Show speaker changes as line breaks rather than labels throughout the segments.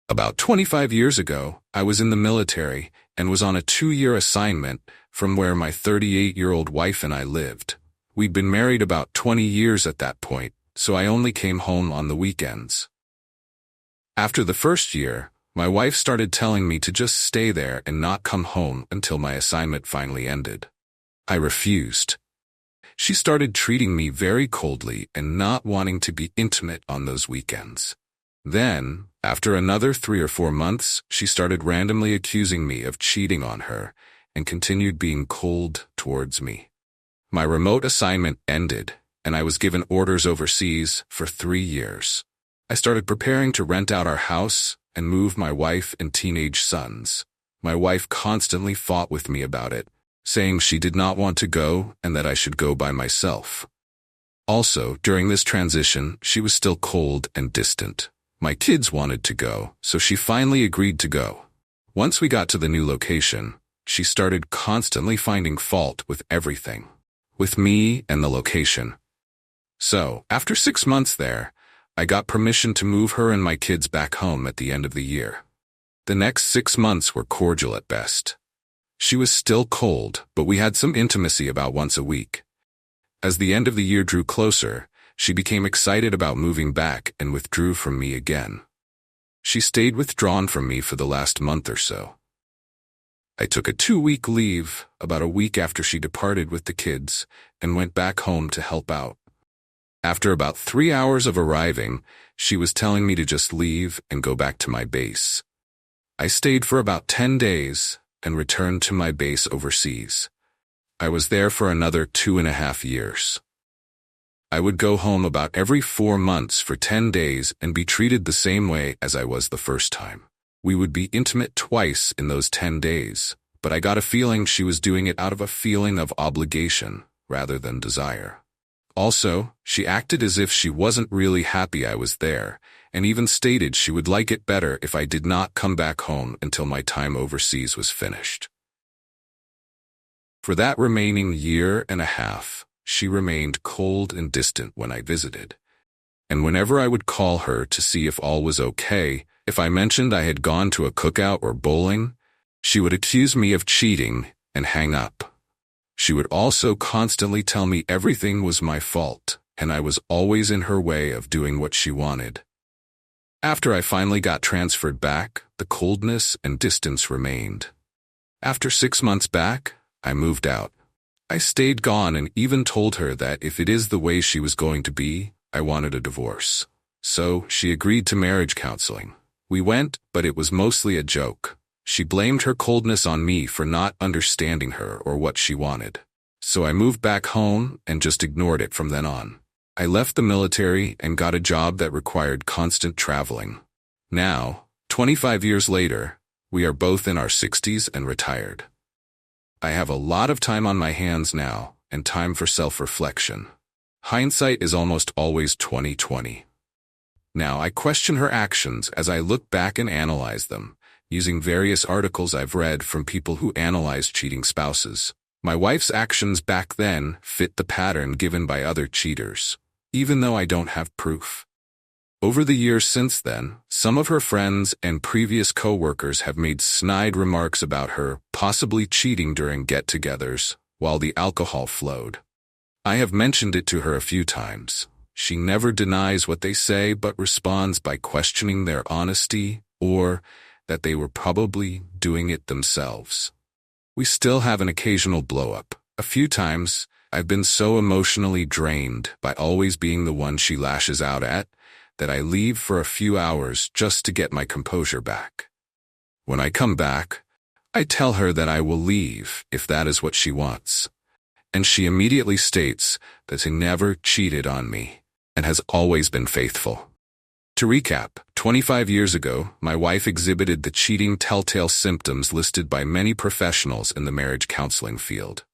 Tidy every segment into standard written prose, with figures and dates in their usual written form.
About 25 years ago, I was in the military and was on a 2-year assignment from where my 38-year-old wife and I lived. We'd been married about 20 years at that point, so I only came home on the weekends. After the first year, my wife started telling me to just stay there and not come home until my assignment finally ended. I refused. She started treating me very coldly and not wanting to be intimate on those weekends. Then, after another 3 or 4 months, she started randomly accusing me of cheating on her and continued being cold towards me. My remote assignment ended, and I was given orders overseas for 3 years. I started preparing to rent out our house and move my wife and teenage sons. My wife constantly fought with me about it, saying she did not want to go and that I should go by myself. Also, during this transition, she was still cold and distant. My kids wanted to go, so she finally agreed to go. Once we got to the new location, she started constantly finding fault with everything, with me and the location. So, after 6 months there, I got permission to move her and my kids back home at the end of the year. The next 6 months were cordial at best. She was still cold, but we had some intimacy about once a week. As the end of the year drew closer, she became excited about moving back and withdrew from me again. She stayed withdrawn from me for the last month or so. I took a 2-week leave, about a week after she departed with the kids, and went back home to help out. After about 3 hours of arriving, she was telling me to just leave and go back to my base. I stayed for about 10 days and returned to my base overseas. I was there for another 2.5 years. I would go home about every 4 months for 10 days and be treated the same way as I was the first time. We would be intimate twice in those 10 days, but I got a feeling she was doing it out of a feeling of obligation rather than desire. Also, she acted as if she wasn't really happy I was there, and even stated she would like it better if I did not come back home until my time overseas was finished. For that remaining 1.5 years, she remained cold and distant when I visited. And whenever I would call her to see if all was okay, if I mentioned I had gone to a cookout or bowling, she would accuse me of cheating and hang up. She would also constantly tell me everything was my fault, and I was always in her way of doing what she wanted. After I finally got transferred back, the coldness and distance remained. After 6 months back, I moved out. I stayed gone and even told her that if it is the way she was going to be, I wanted a divorce. So she agreed to marriage counseling. We went, but it was mostly a joke. She blamed her coldness on me for not understanding her or what she wanted. So I moved back home and just ignored it from then on. I left the military and got a job that required constant traveling. Now, 25 years later, we are both in our 60s and retired. I have a lot of time on my hands now and time for self-reflection. Hindsight is almost always 20/20. Now I question her actions as I look back and analyze them, using various articles I've read from people who analyze cheating spouses. My wife's actions back then fit the pattern given by other cheaters, even though I don't have proof. Over the years since then, some of her friends and previous co-workers have made snide remarks about her possibly cheating during get-togethers while the alcohol flowed. I have mentioned it to her a few times. She never denies what they say but responds by questioning their honesty or that they were probably doing it themselves. We still have an occasional blow-up. A few times, I've been so emotionally drained by always being the one she lashes out at that I leave for a few hours just to get my composure back. When I come back, I tell her that I will leave if that is what she wants, and she immediately states that she never cheated on me and has always been faithful. To recap, 25 years ago, my wife exhibited the cheating telltale symptoms listed by many professionals in the marriage counseling field.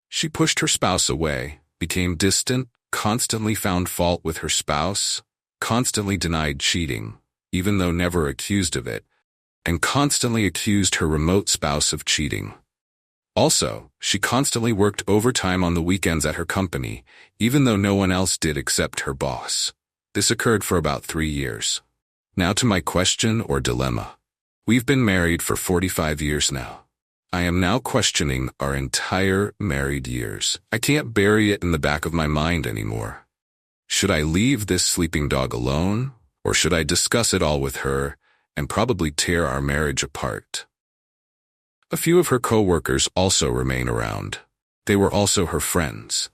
She pushed her spouse away, became distant, constantly found fault with her spouse, constantly denied cheating, even though never accused of it, and constantly accused her remote spouse of cheating. Also, she constantly worked overtime on the weekends at her company, even though no one else did except her boss. This occurred for about 3 years. Now to my question or dilemma. We've been married for 45 years now. I am now questioning our entire married years. I can't bury it in the back of my mind anymore. Should I leave this sleeping dog alone, or should I discuss it all with her and probably tear our marriage apart? A few of her co-workers also remain around. They were also her friends.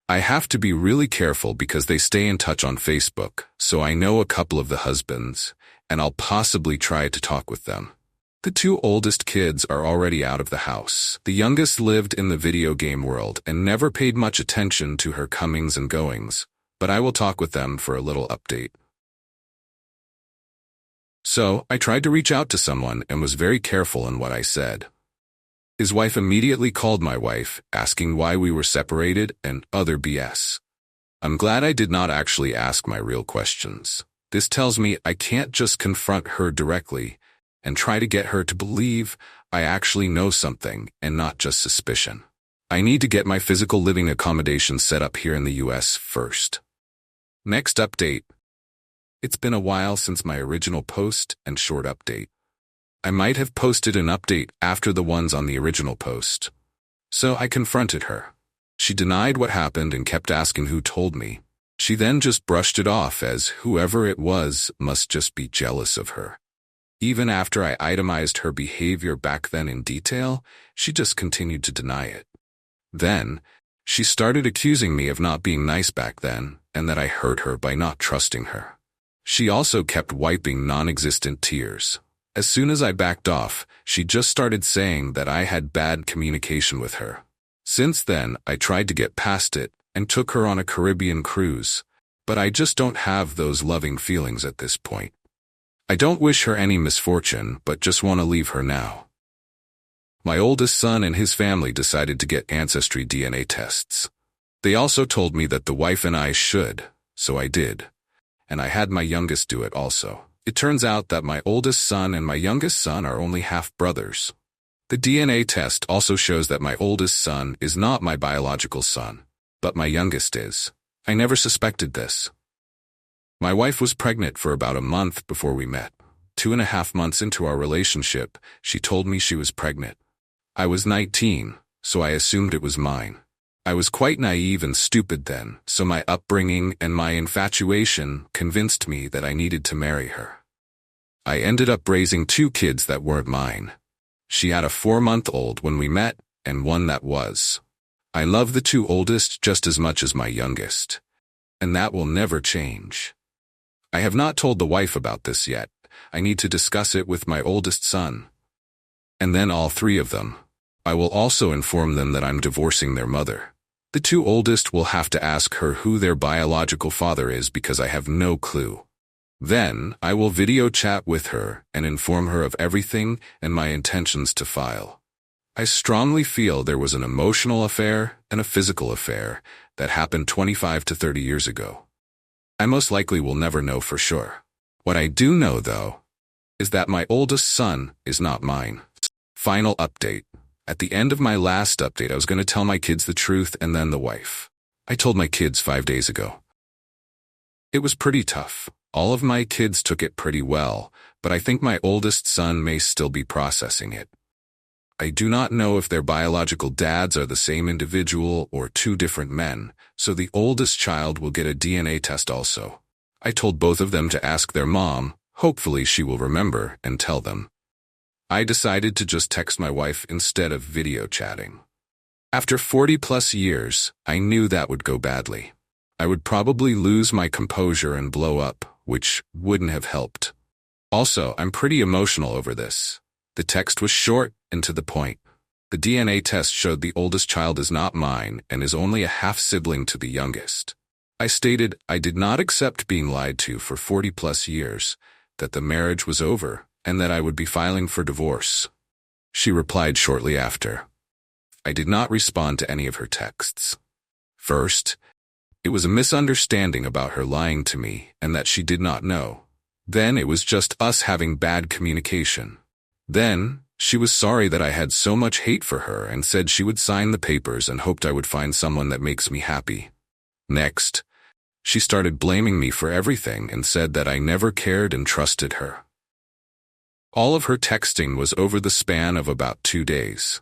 I have to be really careful because they stay in touch on Facebook, so I know a couple of the husbands, and I'll possibly try to talk with them. The two oldest kids are already out of the house. The youngest lived in the video game world and never paid much attention to her comings and goings, but I will talk with them for a little update. So, I tried to reach out to someone and was very careful in what I said. His wife immediately called my wife, asking why we were separated and other BS. I'm glad I did not actually ask my real questions. This tells me I can't just confront her directly and try to get her to believe I actually know something and not just suspicion. I need to get my physical living accommodation set up here in the US first. Next update. It's been a while since my original post and short update. I might have posted an update after the ones on the original post. So I confronted her. She denied what happened and kept asking who told me. She then just brushed it off as whoever it was must just be jealous of her. Even after I itemized her behavior back then in detail, she just continued to deny it. Then, she started accusing me of not being nice back then and that I hurt her by not trusting her. She also kept wiping non-existent tears. As soon as I backed off, she just started saying that I had bad communication with her. Since then, I tried to get past it and took her on a Caribbean cruise, but I just don't have those loving feelings at this point. I don't wish her any misfortune, but just want to leave her now. My oldest son and his family decided to get ancestry DNA tests. They also told me that the wife and I should, so I did. And I had my youngest do it also. It turns out that my oldest son and my youngest son are only half-brothers. The DNA test also shows that my oldest son is not my biological son, but my youngest is. I never suspected this. My wife was pregnant for about a month before we met. 2.5 months into our relationship, she told me she was pregnant. I was 19, so I assumed it was mine. I was quite naive and stupid then, so my upbringing and my infatuation convinced me that I needed to marry her. I ended up raising 2 kids that weren't mine. She had a 4-month-old when we met, and one that was. I love the 2 oldest just as much as my youngest, and that will never change. I have not told the wife about this yet. I need to discuss it with my oldest son. And then all 3 of them. I will also inform them that I'm divorcing their mother. The 2 oldest will have to ask her who their biological father is because I have no clue. Then, I will video chat with her and inform her of everything and my intentions to file. I strongly feel there was an emotional affair and a physical affair that happened 25 to 30 years ago. I most likely will never know for sure. What I do know, though, is that my oldest son is not mine. Final update. At the end of my last update, I was going to tell my kids the truth and then the wife. I told my kids 5 days ago. It was pretty tough. All of my kids took it pretty well, but I think my oldest son may still be processing it. I do not know if their biological dads are the same individual or 2 different men, so the oldest child will get a DNA test also. I told both of them to ask their mom. Hopefully she will remember and tell them. I decided to just text my wife instead of video chatting. After 40+ years, I knew that would go badly. I would probably lose my composure and blow up, which wouldn't have helped. Also, I'm pretty emotional over this. The text was short and to the point. The DNA test showed the oldest child is not mine and is only a half-sibling to the youngest. I stated I did not accept being lied to for 40+ years, that the marriage was over, and that I would be filing for divorce. She replied shortly after. I did not respond to any of her texts. First, it was a misunderstanding about her lying to me and that she did not know. Then it was just us having bad communication. Then, she was sorry that I had so much hate for her and said she would sign the papers and hoped I would find someone that makes me happy. Next, She started blaming me for everything and said that I never cared and trusted her. All of her texting was over the span of about 2 days.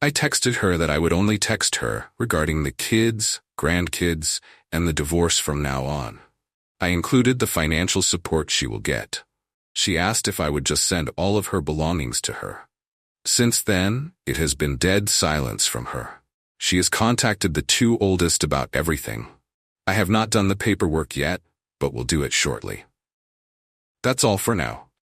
I texted her that I would only text her regarding the kids, grandkids, and the divorce from now on. I included the financial support she will get. She asked if I would just send all of her belongings to her. Since then, it has been dead silence from her. She has contacted the 2 oldest about everything. I have not done the paperwork yet, but will do it shortly. That's all for now.